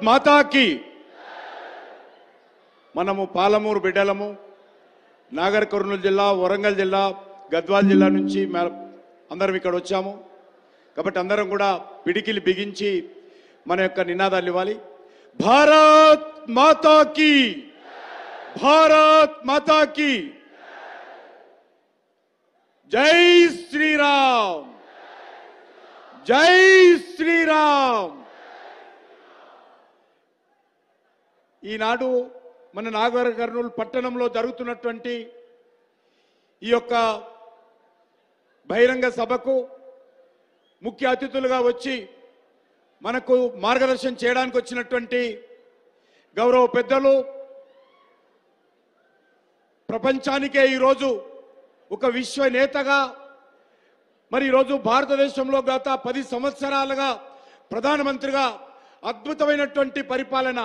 మాతాకి మనము పాలమూరు బిడ్డలము నాగర్ కర్నూలు జిల్లా వరంగల్ జిల్లా గద్వాల్ జిల్లా నుంచి అందరం ఇక్కడ వచ్చాము కాబట్టి అందరం కూడా పిడికిలి బిగించి మన యొక్క నినాదాలు ఇవ్వాలి భారత్ మాతాకి భారత్ మాతాకి జై శ్రీరామ్ జై శ్రీరామ్ ఈనాడు మన నాగర్ కర్నూలు పట్టణంలో జరుగుతున్నటువంటి ఈ యొక్క బహిరంగ సభకు ముఖ్య అతిథులుగా వచ్చి మనకు మార్గదర్శనం చేయడానికి వచ్చినటువంటి గౌరవ పెద్దలు ప్రపంచానికే ఈరోజు ఒక విశ్వ నేతగా మరి ఈరోజు భారతదేశంలో గత 10 సంవత్సరాలుగా ప్రధానమంత్రిగా అద్భుతమైనటువంటి పరిపాలన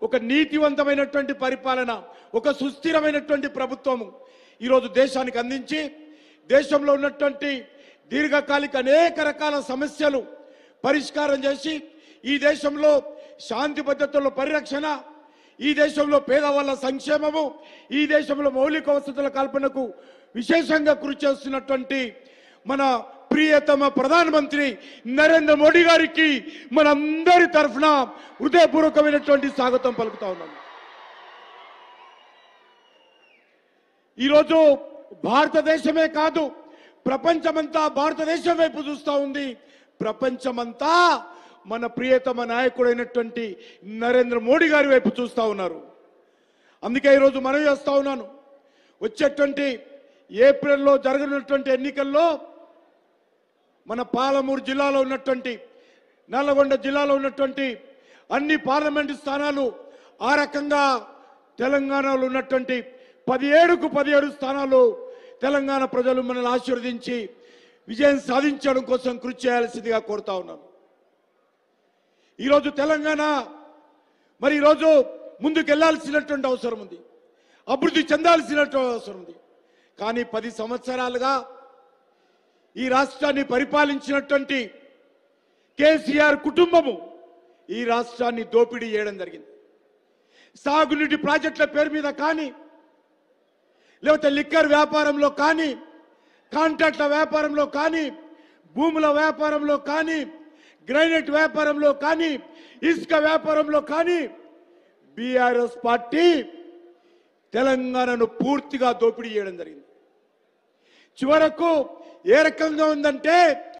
ఒక నీతివంతమైనటువంటి పరిపాలన ఒక సుస్థిరమైనటువంటి ప్రభుత్వము ఈరోజు దేశానికి అందించి దేశంలో ఉన్నటువంటి దీర్ఘకాలిక అనేక రకాల సమస్యలు పరిష్కారం చేసి ఈ దేశంలో శాంతి భద్రతల పరిరక్షణ ఈ దేశంలో పేదవాళ్ళ సంక్షేమము ఈ దేశంలో మౌలిక వసతుల కల్పనకు విశేషంగా కృషి చేస్తున్నటువంటి మన ప్రియతమ ప్రధానమంత్రి నరేంద్ర మోడీ గారికి మనందరి తరఫున హృదయపూర్వకమైనటువంటి స్వాగతం పలుకుతా ఉన్నాం. ఈరోజు భారతదేశమే కాదు ప్రపంచమంతా భారతదేశం వైపు చూస్తూ ఉంది. ప్రపంచమంతా మన ప్రియతమ నాయకుడైనటువంటి నరేంద్ర మోడీ గారి వైపు చూస్తూ ఉన్నారు. అందుకే ఈరోజు మనవి చేస్తా ఉన్నాను, వచ్చేటువంటి ఏప్రిల్లో జరగనున్నటువంటి ఎన్నికల్లో మన పాలమూరు జిల్లాలో ఉన్నటువంటి నల్లగొండ జిల్లాలో ఉన్నటువంటి అన్ని పార్లమెంటు స్థానాలు ఆ రకంగా తెలంగాణలో ఉన్నటువంటి 17కు 17 స్థానాలు తెలంగాణ ప్రజలు మనల్ని ఆశీర్వదించి విజయం సాధించడం కోసం కృషి చేయాల్సిందిగా కోరుతా ఉన్నాను. ఈరోజు తెలంగాణ మరి ఈరోజు ముందుకు వెళ్లాల్సినటువంటి అవసరం ఉంది, అభివృద్ధి చెందాల్సినటువంటి అవసరం ఉంది. కానీ 10 సంవత్సరాలుగా ఈ రాష్ట్రాన్ని పరిపాలించినటువంటి కేసీఆర్ కుటుంబము ఈ రాష్ట్రాన్ని దోపిడీ చేయడం జరిగింది. సాగునీటి ప్రాజెక్టుల పేరు మీద కానీ లేకపోతే లిక్కర్ వ్యాపారంలో కానీ కాంట్రాక్ట్ల వ్యాపారంలో కానీ భూముల వ్యాపారంలో కానీ గ్రైనేట్ వ్యాపారంలో కానీ ఇసుక వ్యాపారంలో కానీ బీఆర్ఎస్ పార్టీ తెలంగాణను పూర్తిగా దోపిడీ చేయడం జరిగింది. చివరకు ఏ రకంగా ఉందంటే